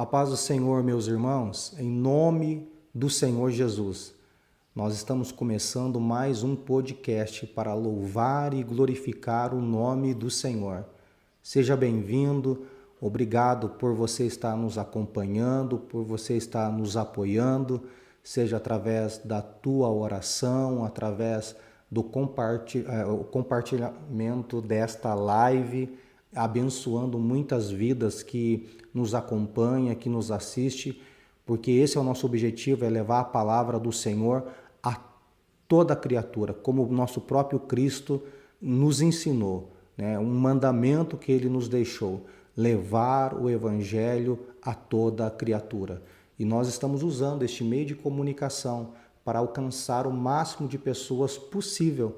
A paz do Senhor, meus irmãos, em nome do Senhor Jesus. Nós estamos começando mais um podcast para louvar e glorificar o nome do Senhor. Seja bem-vindo, obrigado por você estar nos acompanhando, por você estar nos apoiando, seja através da tua oração, através do compartilhamento desta live, abençoando muitas vidas que nos acompanha, que nos assiste, porque esse é o nosso objetivo, é levar a palavra do Senhor a toda criatura, como o nosso próprio Cristo nos ensinou, né? Um mandamento que ele nos deixou, levar o evangelho a toda criatura. E nós estamos usando este meio de comunicação para alcançar o máximo de pessoas possível.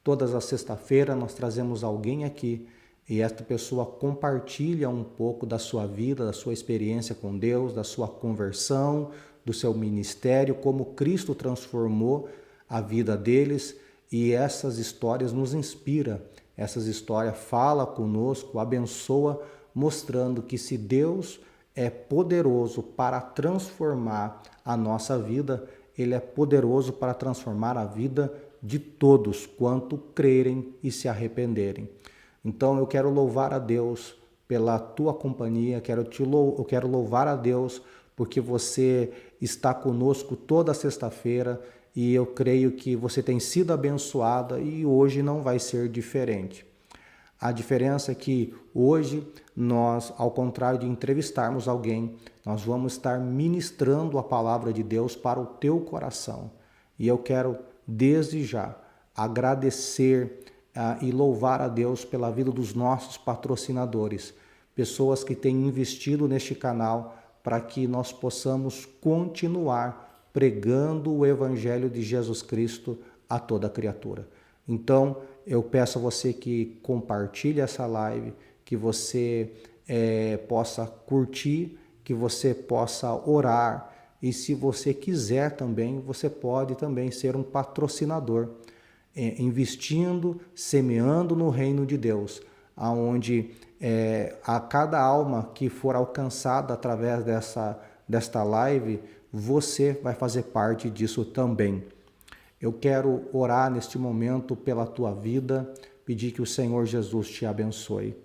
Todas as sexta-feiras nós trazemos alguém aqui e esta pessoa compartilha um pouco da sua vida, da sua experiência com Deus, da sua conversão, do seu ministério, como Cristo transformou a vida deles, e essas histórias nos inspiram. Essas histórias falam conosco, abençoa, mostrando que se Deus é poderoso para transformar a nossa vida, Ele é poderoso para transformar a vida de todos quanto crerem e se arrependerem. Então eu quero louvar a Deus pela tua companhia, eu quero louvar a Deus porque você está conosco toda sexta-feira e eu creio que você tem sido abençoada e hoje não vai ser diferente. A diferença é que hoje nós, ao contrário de entrevistarmos alguém, nós vamos estar ministrando a palavra de Deus para o teu coração. E eu quero desde já agradecer e louvar a Deus pela vida dos nossos patrocinadores, pessoas que têm investido neste canal para que nós possamos continuar pregando o Evangelho de Jesus Cristo a toda criatura. Então, eu peço a você que compartilhe essa live, que você possa curtir, que você possa orar, e se você quiser também, você pode também ser um patrocinador, investindo, semeando no reino de Deus, aonde a cada alma que for alcançada através desta live, você vai fazer parte disso também. Eu quero orar neste momento pela tua vida, pedir que o Senhor Jesus te abençoe.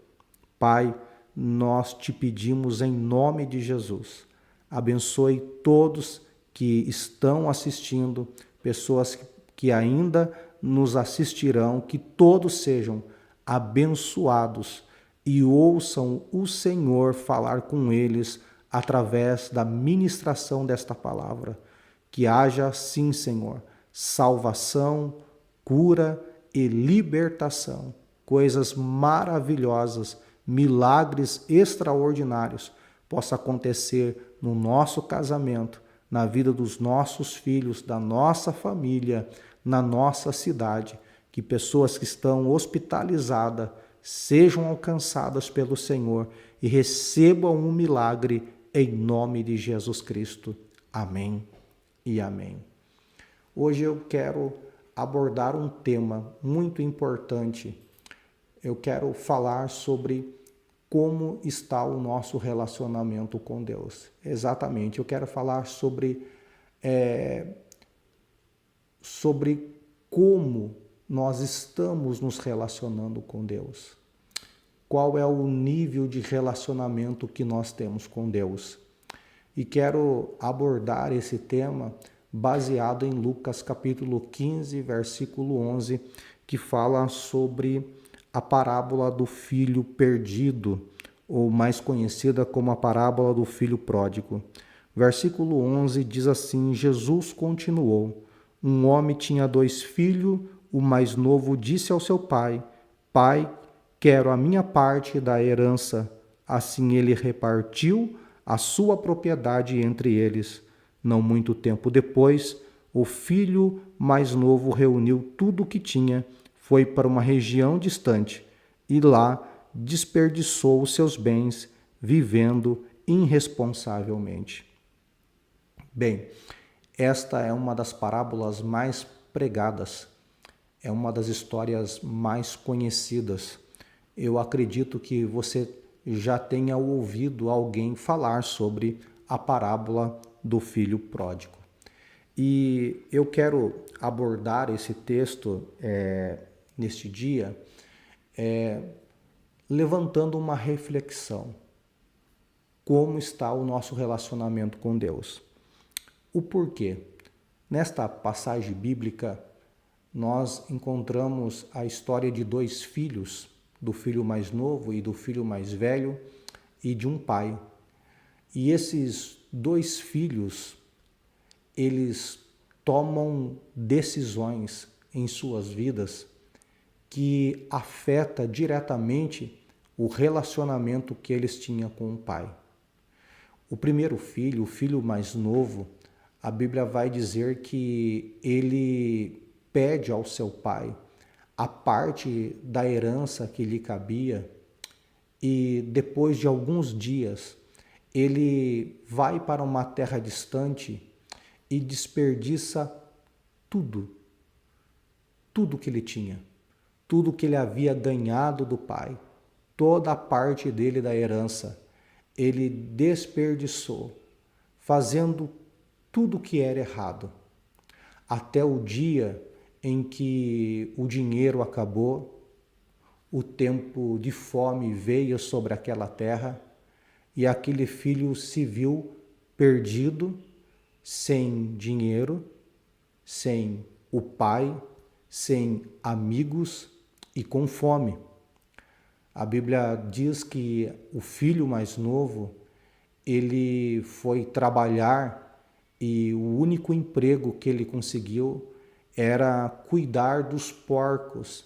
Pai, nós te pedimos em nome de Jesus, abençoe todos que estão assistindo, pessoas que ainda nos assistirão, que todos sejam abençoados e ouçam o Senhor falar com eles através da ministração desta palavra. Que haja sim, Senhor, salvação, cura e libertação, coisas maravilhosas, milagres extraordinários possa acontecer no nosso casamento, na vida dos nossos filhos, da nossa família, na nossa cidade, que pessoas que estão hospitalizadas sejam alcançadas pelo Senhor e recebam um milagre em nome de Jesus Cristo. Amém e amém. Hoje eu quero abordar um tema muito importante. Eu quero falar sobre como está o nosso relacionamento com Deus. Exatamente, eu quero falar sobre como nós estamos nos relacionando com Deus. Qual é o nível de relacionamento que nós temos com Deus? E quero abordar esse tema baseado em Lucas capítulo 15, versículo 11, que fala sobre a parábola do filho perdido, ou mais conhecida como a parábola do filho pródigo. Versículo 11 diz assim: Jesus continuou: um homem tinha 2 filhos, o mais novo disse ao seu pai: Pai, quero a minha parte da herança. Assim ele repartiu a sua propriedade entre eles. Não muito tempo depois, o filho mais novo reuniu tudo o que tinha, foi para uma região distante e lá desperdiçou os seus bens, vivendo irresponsavelmente. Bem, esta é uma das parábolas mais pregadas, é uma das histórias mais conhecidas. Eu acredito que você já tenha ouvido alguém falar sobre a parábola do filho pródigo. E eu quero abordar esse texto neste dia levantando uma reflexão. Como está o nosso relacionamento com Deus? O porquê? Nesta passagem bíblica, nós encontramos a história de dois filhos, do filho mais novo e do filho mais velho, e de um pai. E esses dois filhos, eles tomam decisões em suas vidas que afeta diretamente o relacionamento que eles tinham com o pai. O primeiro filho, o filho mais novo, a Bíblia vai dizer que ele pede ao seu pai a parte da herança que lhe cabia e depois de alguns dias ele vai para uma terra distante e desperdiça tudo que ele tinha, tudo que ele havia ganhado do pai, toda a parte dele da herança, ele desperdiçou, fazendo tudo que era errado, até o dia em que o dinheiro acabou, o tempo de fome veio sobre aquela terra e aquele filho se viu perdido, sem dinheiro, sem o pai, sem amigos e com fome. A Bíblia diz que o filho mais novo, ele foi trabalhar e o único emprego que ele conseguiu era cuidar dos porcos,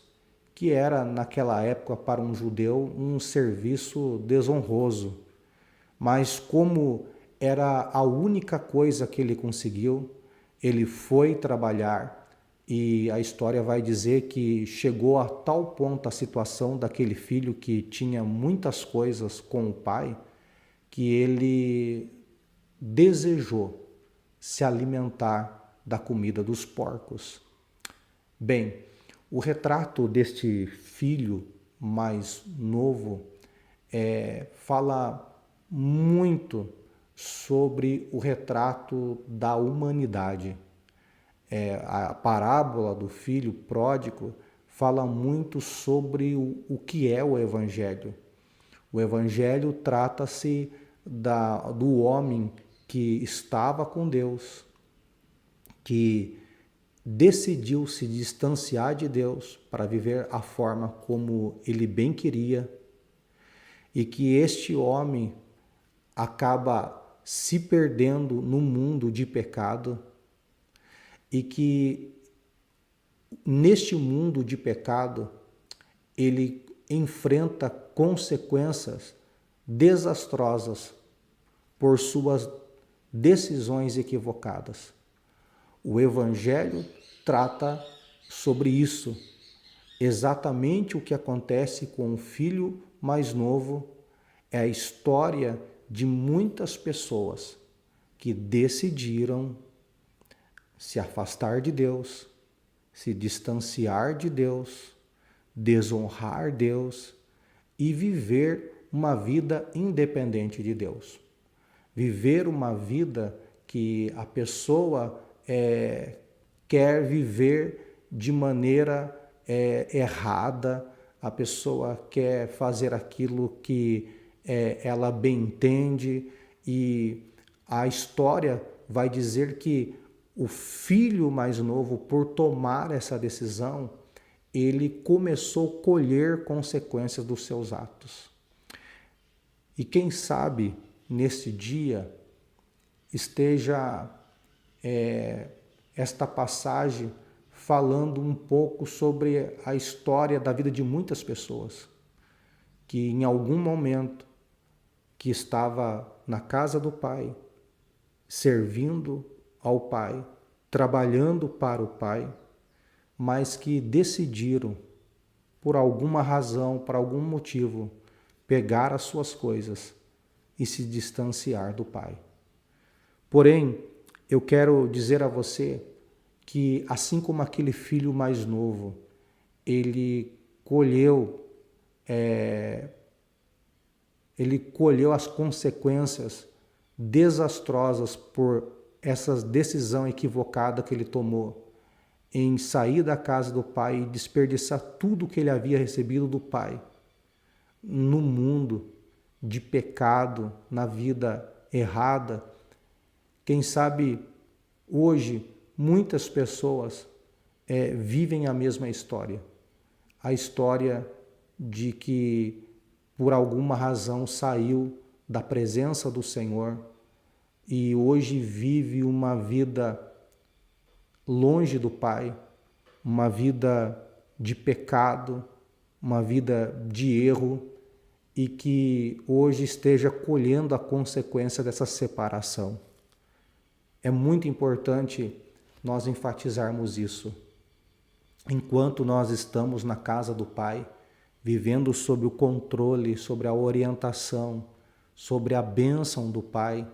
que era naquela época para um judeu um serviço desonroso. Mas como era a única coisa que ele conseguiu, ele foi trabalhar e a história vai dizer que chegou a tal ponto a situação daquele filho que tinha muitas coisas com o pai, que ele desejou se alimentar da comida dos porcos. Bem, o retrato deste filho mais novo fala muito sobre o retrato da humanidade. A parábola do filho pródigo fala muito sobre o que é o Evangelho. O Evangelho trata-se do homem que estava com Deus, que decidiu se distanciar de Deus para viver a forma como ele bem queria, e que este homem acaba se perdendo no mundo de pecado, e que neste mundo de pecado ele enfrenta consequências desastrosas por suas decisões equivocadas. O Evangelho trata sobre isso, exatamente o que acontece com o filho mais novo. É a história de muitas pessoas que decidiram se afastar de Deus, se distanciar de Deus, desonrar Deus e viver uma vida independente de Deus. Viver uma vida que a pessoa quer viver de maneira errada, a pessoa quer fazer aquilo que ela bem entende, e a história vai dizer que o filho mais novo, por tomar essa decisão, ele começou a colher consequências dos seus atos. E quem sabe, neste dia, esteja esta passagem falando um pouco sobre a história da vida de muitas pessoas, que em algum momento que estava na casa do Pai, servindo ao Pai, trabalhando para o Pai, mas que decidiram, por alguma razão, por algum motivo, pegar as suas coisas e se distanciar do Pai. Porém, eu quero dizer a você que, assim como aquele filho mais novo, ele colheu ele colheu as consequências desastrosas por essa decisão equivocada que ele tomou em sair da casa do pai e desperdiçar tudo que ele havia recebido do pai no mundo de pecado, na vida errada. Quem sabe hoje muitas pessoas vivem a mesma história. A história de que por alguma razão saiu da presença do Senhor e hoje vive uma vida longe do Pai, uma vida de pecado, uma vida de erro, e que hoje esteja colhendo a consequência dessa separação. É muito importante nós enfatizarmos isso. Enquanto nós estamos na casa do Pai, vivendo sob o controle, sobre a orientação, sobre a bênção do Pai,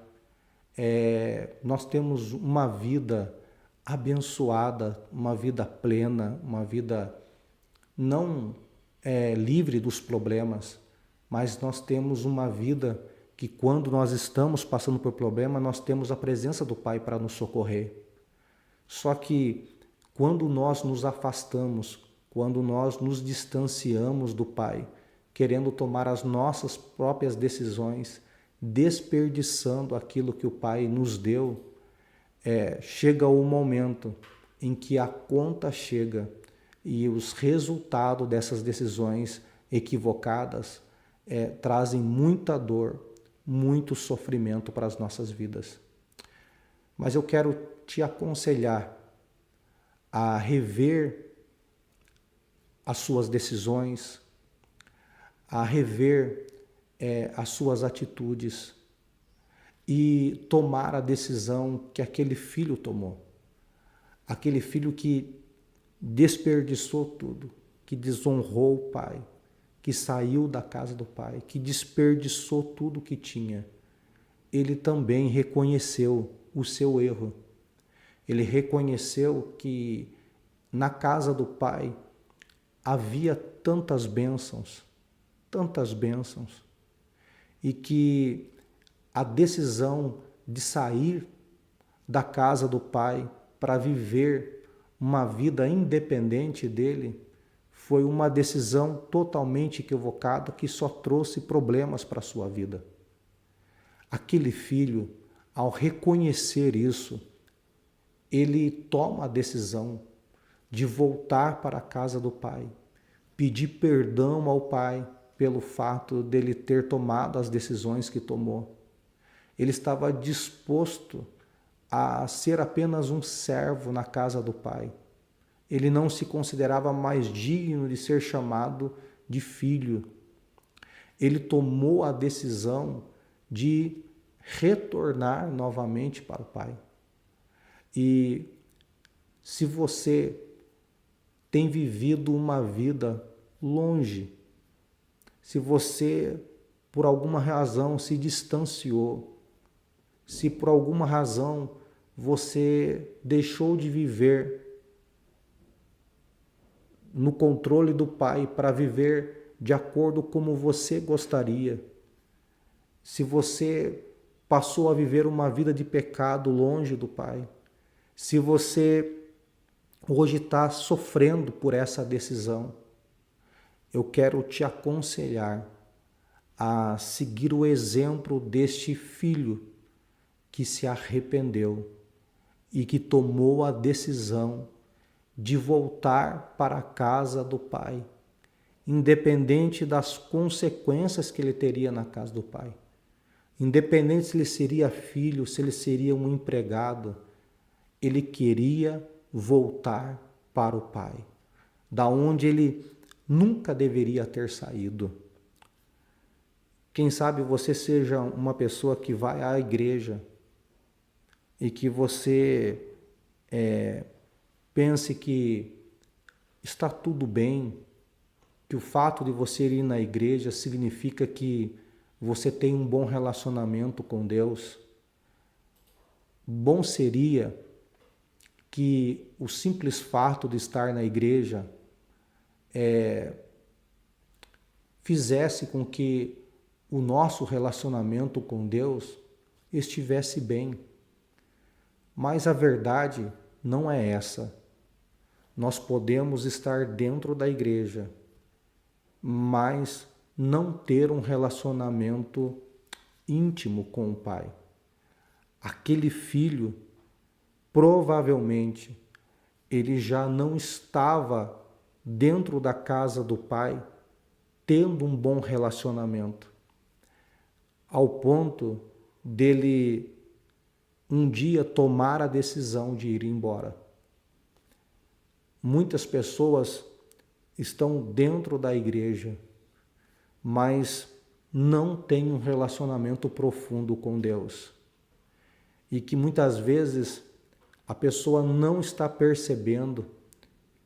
nós temos uma vida abençoada, uma vida plena, uma vida não livre dos problemas, mas nós temos uma vida que quando nós estamos passando por problema, nós temos a presença do Pai para nos socorrer. Só que quando nós nos afastamos, quando nós nos distanciamos do Pai, querendo tomar as nossas próprias decisões, desperdiçando aquilo que o Pai nos deu, chega o momento em que a conta chega e os resultados dessas decisões equivocadas trazem muita dor, muito sofrimento para as nossas vidas. Mas eu quero te aconselhar a rever as suas decisões, a rever as suas atitudes e tomar a decisão que aquele filho tomou. Aquele filho que desperdiçou tudo, que desonrou o pai, que saiu da casa do pai, que desperdiçou tudo que tinha. Ele também reconheceu o seu erro. Ele reconheceu que na casa do pai havia tantas bênçãos, e que a decisão de sair da casa do pai para viver uma vida independente dele foi uma decisão totalmente equivocada que só trouxe problemas para a sua vida. Aquele filho, ao reconhecer isso, ele toma a decisão de voltar para a casa do pai, pedir perdão ao pai pelo fato dele ter tomado as decisões que tomou. Ele estava disposto a ser apenas um servo na casa do pai. Ele não se considerava mais digno de ser chamado de filho. Ele tomou a decisão de retornar novamente para o pai. E se você tem vivido uma vida longe, se você por alguma razão se distanciou, se por alguma razão você deixou de viver no controle do Pai para viver de acordo como você gostaria, se você passou a viver uma vida de pecado longe do Pai, se você hoje está sofrendo por essa decisão, eu quero te aconselhar a seguir o exemplo deste filho que se arrependeu e que tomou a decisão de voltar para a casa do pai, independente das consequências que ele teria na casa do pai. Independente se ele seria filho, se ele seria um empregado, ele queria voltar para o pai, da onde ele nunca deveria ter saído. Quem sabe você seja uma pessoa que vai à igreja e que você pense que está tudo bem, que o fato de você ir na igreja significa que você tem um bom relacionamento com Deus. Bom seria que o simples fato de estar na igreja fizesse com que o nosso relacionamento com Deus estivesse bem. Mas a verdade não é essa. Nós podemos estar dentro da igreja, mas não ter um relacionamento íntimo com o Pai. Aquele filho, provavelmente, ele já não estava dentro da casa do Pai, tendo um bom relacionamento, ao ponto dele um dia tomar a decisão de ir embora. Muitas pessoas estão dentro da igreja, mas não têm um relacionamento profundo com Deus. E que muitas vezes a pessoa não está percebendo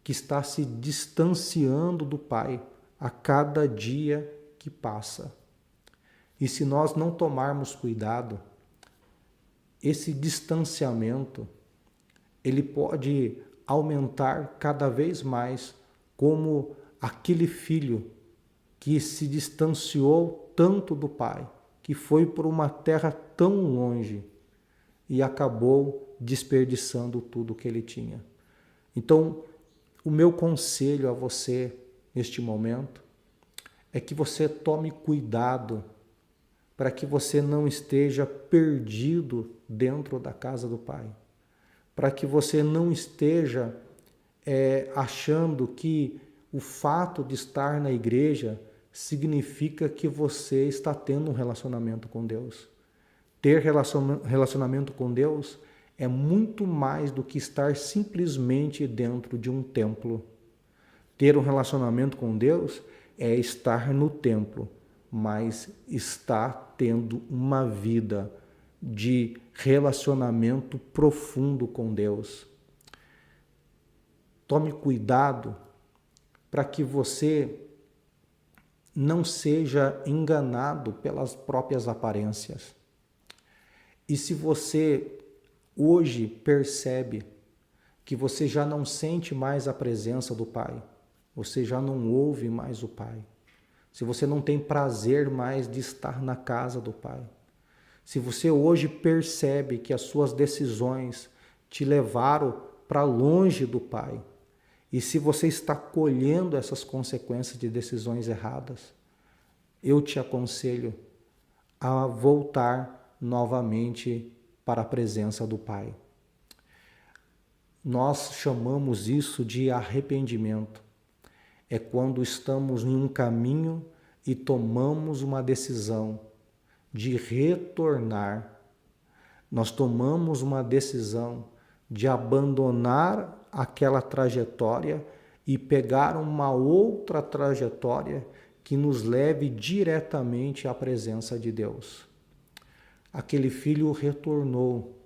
que está se distanciando do Pai a cada dia que passa. E se nós não tomarmos cuidado, esse distanciamento, ele pode aumentar cada vez mais, como aquele filho que se distanciou tanto do Pai, que foi por uma terra tão longe e acabou desperdiçando tudo que ele tinha. Então, o meu conselho a você neste momento é que você tome cuidado para que você não esteja perdido dentro da casa do Pai, para que você não esteja achando que o fato de estar na igreja significa que você está tendo um relacionamento com Deus. Ter relacionamento com Deus é muito mais do que estar simplesmente dentro de um templo. Ter um relacionamento com Deus é estar no templo, mas estar tendo uma vida de relacionamento profundo com Deus. Tome cuidado para que você não seja enganado pelas próprias aparências. E se você hoje percebe que você já não sente mais a presença do Pai, você já não ouve mais o Pai, se você não tem prazer mais de estar na casa do Pai, se você hoje percebe que as suas decisões te levaram para longe do Pai, e se você está colhendo essas consequências de decisões erradas, eu te aconselho a voltar novamente para a presença do Pai. Nós chamamos isso de arrependimento. É quando estamos em um caminho e tomamos uma decisão de retornar. Nós tomamos uma decisão de abandonar aquela trajetória e pegar uma outra trajetória que nos leve diretamente à presença de Deus. Aquele filho retornou.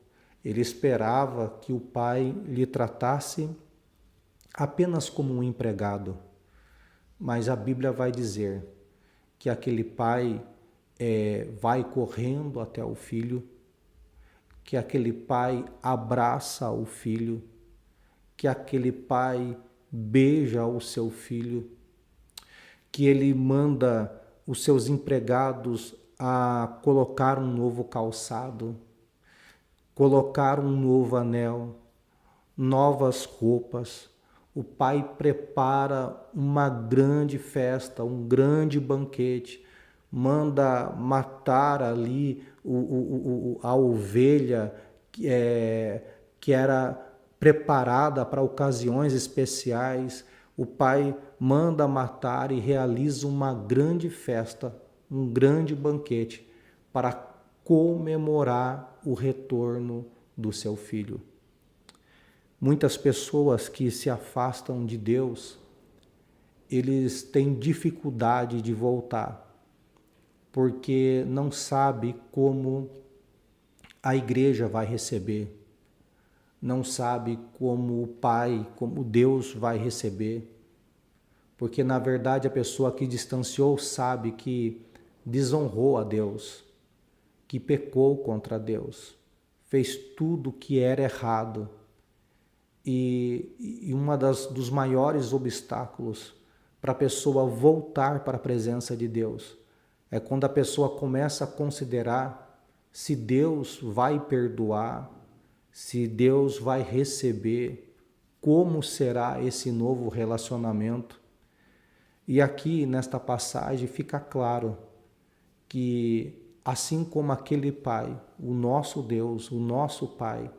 Ele esperava que o pai lhe tratasse apenas como um empregado. Mas a Bíblia vai dizer que aquele pai vai correndo até o filho, que aquele pai abraça o filho, que aquele pai beija o seu filho, que ele manda os seus empregados a colocar um novo calçado, colocar um novo anel, novas roupas. O pai prepara uma grande festa, um grande banquete, manda matar ali a ovelha que era preparada para ocasiões especiais. O pai manda matar e realiza uma grande festa, um grande banquete para comemorar o retorno do seu filho. Muitas pessoas que se afastam de Deus, eles têm dificuldade de voltar, porque não sabe como a igreja vai receber, não sabe como o Pai, como Deus vai receber, porque na verdade a pessoa que distanciou sabe que desonrou a Deus, que pecou contra Deus, fez tudo que era errado. E dos maiores obstáculos para a pessoa voltar para a presença de Deus É quando a pessoa começa a considerar se Deus vai perdoar, se Deus vai receber, como será esse novo relacionamento. E aqui nesta passagem fica claro que assim como aquele Pai, o nosso Deus, o nosso Pai,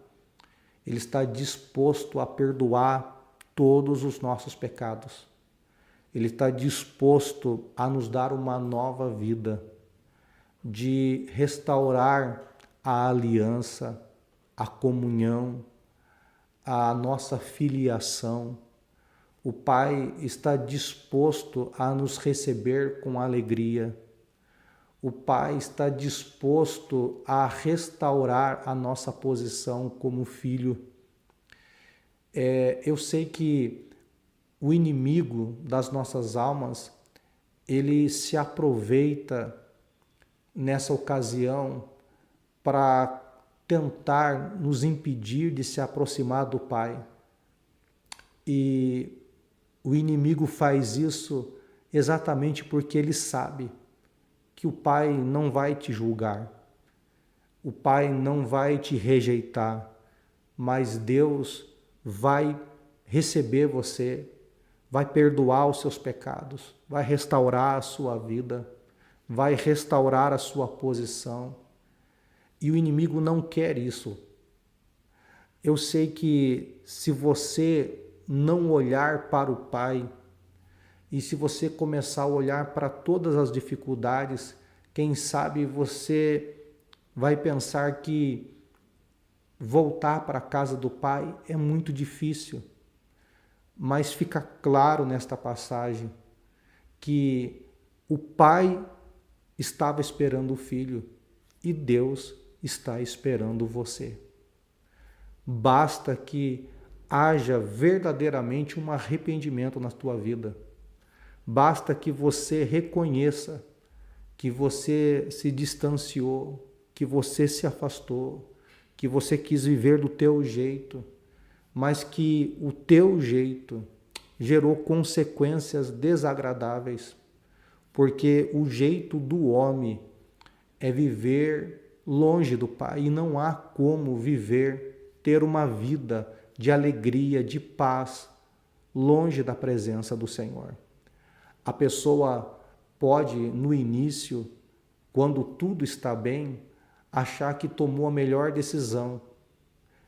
Ele está disposto a perdoar todos os nossos pecados. Ele está disposto a nos dar uma nova vida, de restaurar a aliança, a comunhão, a nossa filiação. O Pai está disposto a nos receber com alegria. O Pai está disposto a restaurar a nossa posição como filho. Eu sei que o inimigo das nossas almas, ele se aproveita nessa ocasião para tentar nos impedir de se aproximar do Pai. E o inimigo faz isso exatamente porque ele sabe que o Pai não vai te julgar, o Pai não vai te rejeitar, mas Deus vai receber você, vai perdoar os seus pecados, vai restaurar a sua vida, vai restaurar a sua posição. E o inimigo não quer isso. Eu sei que se você não olhar para o Pai, e se você começar a olhar para todas as dificuldades, quem sabe você vai pensar que voltar para a casa do Pai é muito difícil. Mas fica claro nesta passagem que o Pai estava esperando o Filho e Deus está esperando você. Basta que haja verdadeiramente um arrependimento na tua vida. Basta que você reconheça que você se distanciou, que você se afastou, que você quis viver do teu jeito, mas que o teu jeito gerou consequências desagradáveis, porque o jeito do homem é viver longe do Pai e não há como ter uma vida de alegria, de paz, longe da presença do Senhor. A pessoa pode, no início, quando tudo está bem, achar que tomou a melhor decisão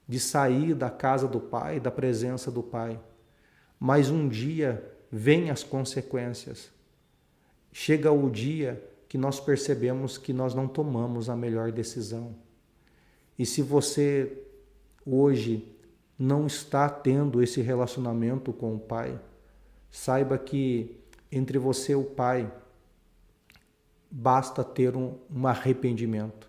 de sair da casa do Pai, da presença do Pai. Mas um dia vêm as consequências. Chega o dia que nós percebemos que nós não tomamos a melhor decisão. E se você hoje não está tendo esse relacionamento com o Pai, saiba que entre você e o Pai basta ter um arrependimento.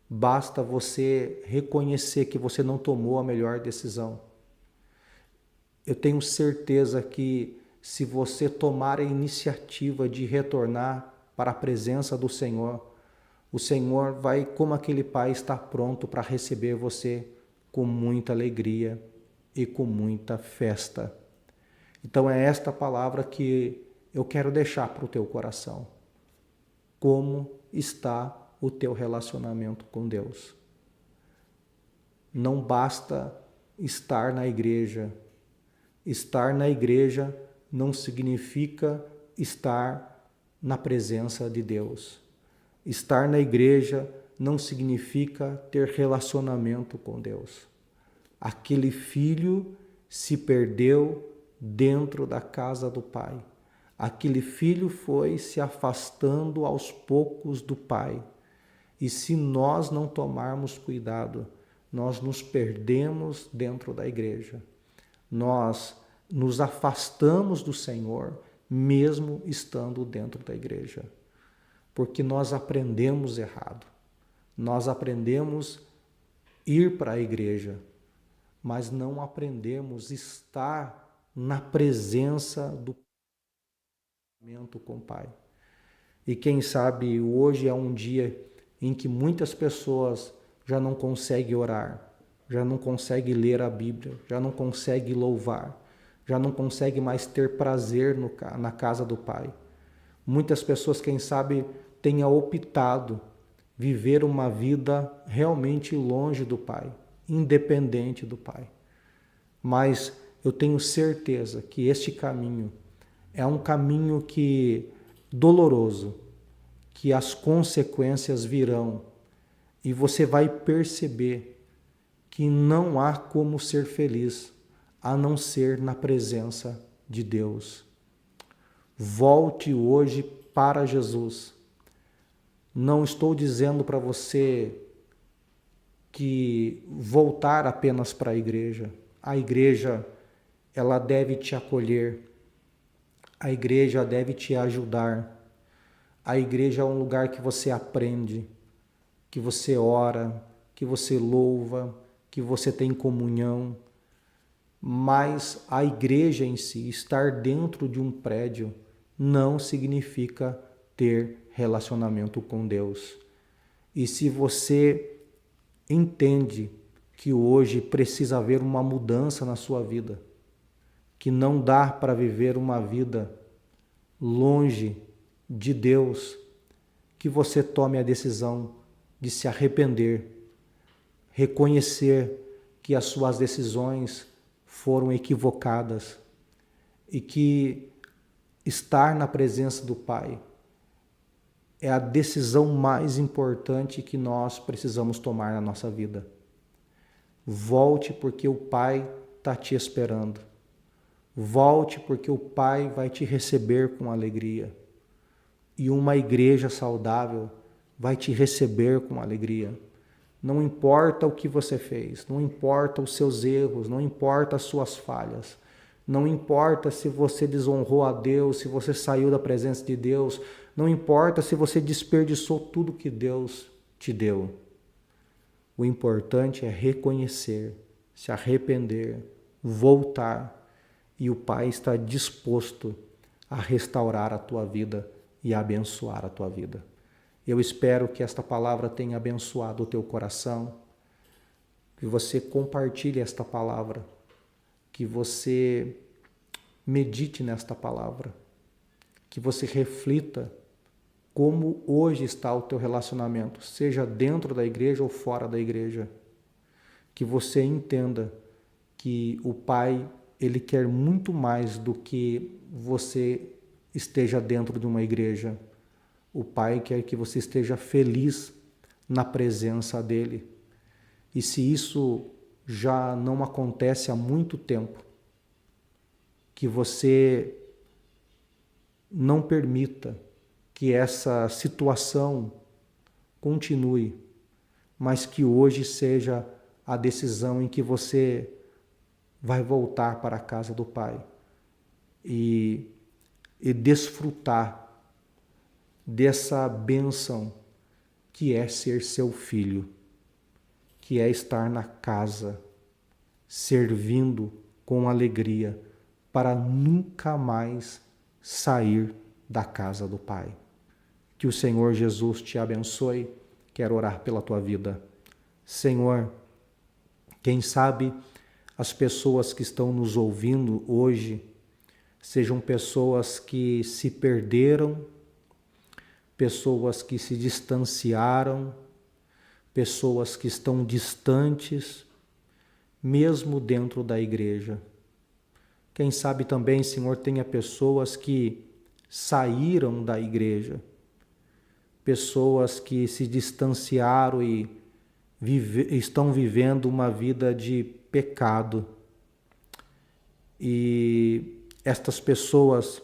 Basta você reconhecer que você não tomou a melhor decisão. Eu tenho certeza que se você tomar a iniciativa de retornar para a presença do Senhor, o Senhor vai, como aquele Pai, estar pronto para receber você com muita alegria e com muita festa. Então é esta palavra que eu quero deixar para o teu coração. Como está o teu relacionamento com Deus? Não basta estar na igreja. Estar na igreja não significa estar na presença de Deus. Estar na igreja não significa ter relacionamento com Deus. Aquele filho se perdeu dentro da casa do Pai. Aquele filho foi se afastando aos poucos do Pai. E se nós não tomarmos cuidado, nós nos perdemos dentro da igreja. Nós nos afastamos do Senhor, mesmo estando dentro da igreja. Porque nós aprendemos errado. Nós aprendemos ir para a igreja, mas não aprendemos estar na presença do com o Pai. E quem sabe hoje é um dia em que muitas pessoas já não conseguem orar, já não conseguem ler a Bíblia, já não conseguem louvar, já não conseguem mais ter prazer na casa do Pai. Muitas pessoas, quem sabe, tenha optado viver uma vida realmente longe do Pai, independente do Pai. Mas eu tenho certeza que este caminho é um caminho doloroso, que as consequências virão e você vai perceber que não há como ser feliz a não ser na presença de Deus. Volte hoje para Jesus. Não estou dizendo para você que voltar apenas para a igreja. A igreja, ela deve te acolher. A igreja deve te ajudar. A igreja é um lugar que você aprende, que você ora, que você louva, que você tem comunhão. Mas a igreja em si, estar dentro de um prédio, não significa ter relacionamento com Deus. E se você entende que hoje precisa haver uma mudança na sua vida, que não dá para viver uma vida longe de Deus, que você tome a decisão de se arrepender, reconhecer que as suas decisões foram equivocadas e que estar na presença do Pai é a decisão mais importante que nós precisamos tomar na nossa vida. Volte porque o Pai está te esperando. Volte porque o Pai vai te receber com alegria. E uma igreja saudável vai te receber com alegria. Não importa o que você fez, não importa os seus erros, não importa as suas falhas, não importa se você desonrou a Deus, se você saiu da presença de Deus, não importa se você desperdiçou tudo que Deus te deu. O importante é reconhecer, se arrepender, voltar, e o Pai está disposto a restaurar a tua vida e a abençoar a tua vida. Eu espero que esta palavra tenha abençoado o teu coração, que você compartilhe esta palavra, que você medite nesta palavra, que você reflita como hoje está o teu relacionamento, seja dentro da igreja ou fora da igreja. Que você entenda que o Pai, Ele quer muito mais do que você esteja dentro de uma igreja. O Pai quer que você esteja feliz na presença dEle. E se isso já não acontece há muito tempo, que você não permita que essa situação continue, mas que hoje seja a decisão em que você vai voltar para a casa do Pai e desfrutar dessa bênção que é ser seu filho, que é estar na casa, servindo com alegria, para nunca mais sair da casa do Pai. Que o Senhor Jesus te abençoe. Quero orar pela tua vida. Senhor, quem sabe as pessoas que estão nos ouvindo hoje sejam pessoas que se perderam, pessoas que se distanciaram, pessoas que estão distantes, mesmo dentro da igreja. Quem sabe também, Senhor, tenha pessoas que saíram da igreja, pessoas que se distanciaram e estão vivendo uma vida de pecado. E estas pessoas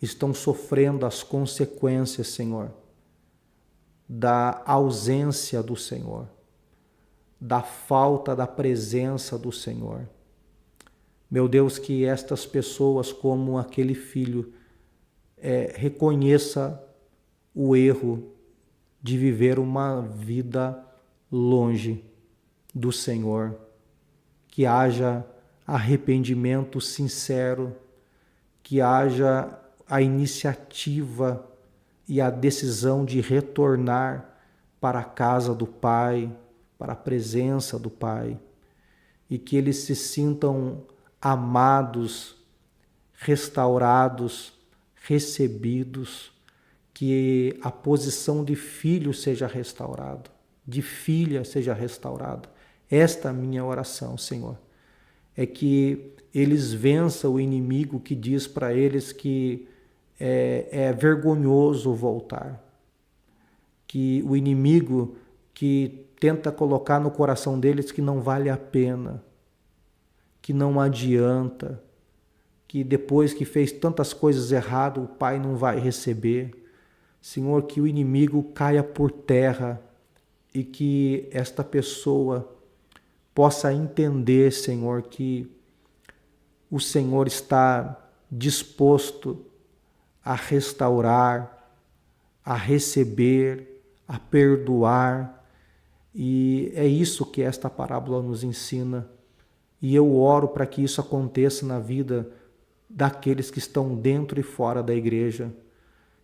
estão sofrendo as consequências, Senhor, da ausência do Senhor, da falta da presença do Senhor. Meu Deus, que estas pessoas, como aquele filho, reconheça o erro de viver uma vida longe do Senhor, que haja arrependimento sincero, que haja a iniciativa e a decisão de retornar para a casa do Pai, para a presença do Pai, e que eles se sintam amados, restaurados, recebidos, que a posição de filho seja restaurada, de filha seja restaurada. Esta é a minha oração, Senhor, é que eles vençam o inimigo que diz para eles que é vergonhoso voltar, que o inimigo que tenta colocar no coração deles que não vale a pena, que não adianta, que depois que fez tantas coisas erradas, o Pai não vai receber. Senhor, que o inimigo caia por terra e que esta pessoa possa entender, Senhor, que o Senhor está disposto a restaurar, a receber, a perdoar. E é isso que esta parábola nos ensina. E eu oro para que isso aconteça na vida daqueles que estão dentro e fora da igreja,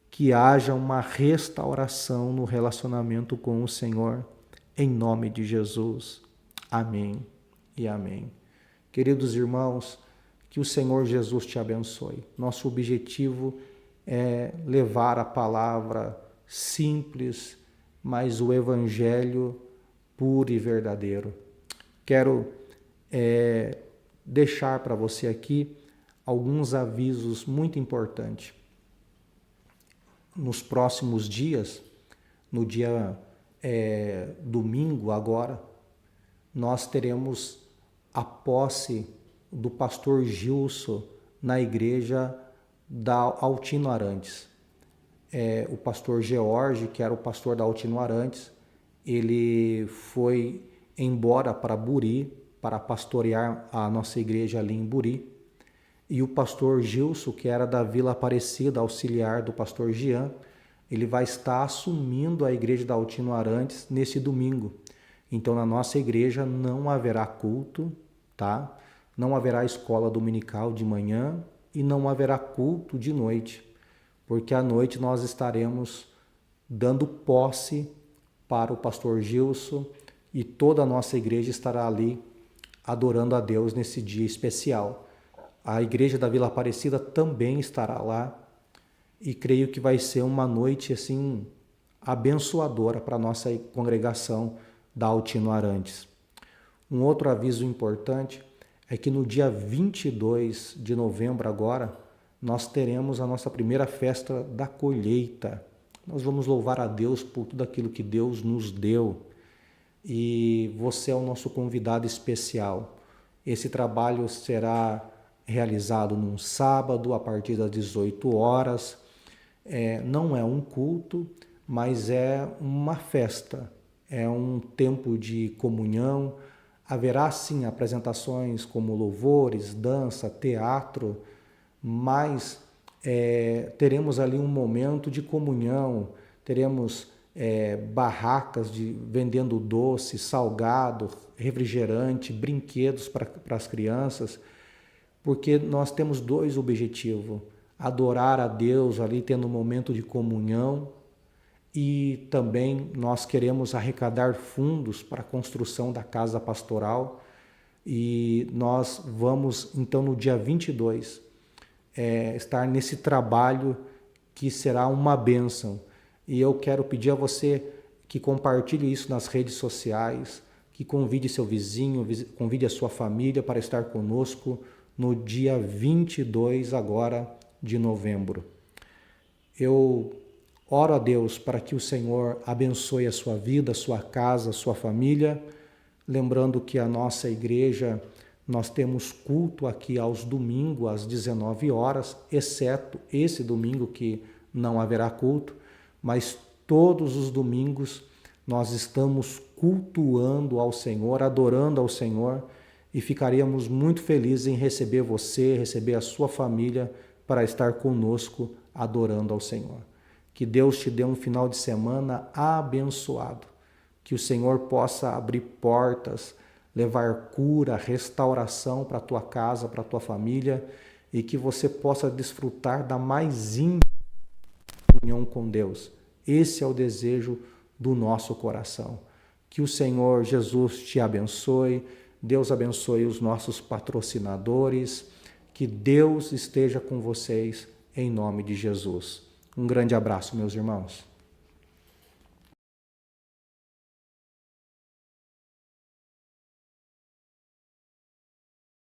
que haja uma restauração no relacionamento com o Senhor, em nome de Jesus. Amém e amém. Queridos irmãos, que o Senhor Jesus te abençoe. Nosso objetivo é levar a palavra simples, mas o evangelho puro e verdadeiro. Quero deixar para você aqui alguns avisos muito importantes. Nos próximos dias, no dia domingo agora, nós teremos a posse do pastor Gilson na igreja da Altino Arantes. O pastor George, que era o pastor da Altino Arantes, ele foi embora para Buri, para pastorear a nossa igreja ali em Buri. E o pastor Gilson, que era da Vila Aparecida, auxiliar do pastor Jean, ele vai estar assumindo a igreja da Altino Arantes nesse domingo. Então, na nossa igreja não haverá culto, tá? Não haverá escola dominical de manhã e não haverá culto de noite, porque à noite nós estaremos dando posse para o pastor Gilson e toda a nossa igreja estará ali adorando a Deus nesse dia especial. A igreja da Vila Aparecida também estará lá e creio que vai ser uma noite assim abençoadora para a nossa congregação da Altino Arantes. Um outro aviso importante é que no dia 22 de novembro agora, nós teremos a nossa primeira festa da colheita. Nós vamos louvar a Deus por tudo aquilo que Deus nos deu. E você é o nosso convidado especial. Esse trabalho será realizado num sábado, a partir das 18 horas. Não é um culto, mas é uma festa. É um tempo de comunhão. Haverá sim apresentações como louvores, dança, teatro, mas teremos ali um momento de comunhão, teremos barracas vendendo doce, salgado, refrigerante, brinquedos para as crianças, porque nós temos dois objetivos: adorar a Deus ali tendo um momento de comunhão, e também nós queremos arrecadar fundos para a construção da casa pastoral. E nós vamos, então, no dia 22, estar nesse trabalho que será uma bênção. E eu quero pedir a você que compartilhe isso nas redes sociais, que convide seu vizinho, convide a sua família para estar conosco no dia 22 agora de novembro. Eu oro a Deus para que o Senhor abençoe a sua vida, a sua casa, a sua família. Lembrando que a nossa igreja, nós temos culto aqui aos domingos, às 19 horas, exceto esse domingo que não haverá culto, mas todos os domingos nós estamos cultuando ao Senhor, adorando ao Senhor, e ficaríamos muito felizes em receber você, receber a sua família para estar conosco adorando ao Senhor. Que Deus te dê um final de semana abençoado. Que o Senhor possa abrir portas, levar cura, restauração para a tua casa, para a tua família, e que você possa desfrutar da mais íntima comunhão com Deus. Esse é o desejo do nosso coração. Que o Senhor Jesus te abençoe, Deus abençoe os nossos patrocinadores, que Deus esteja com vocês em nome de Jesus. Um grande abraço, meus irmãos.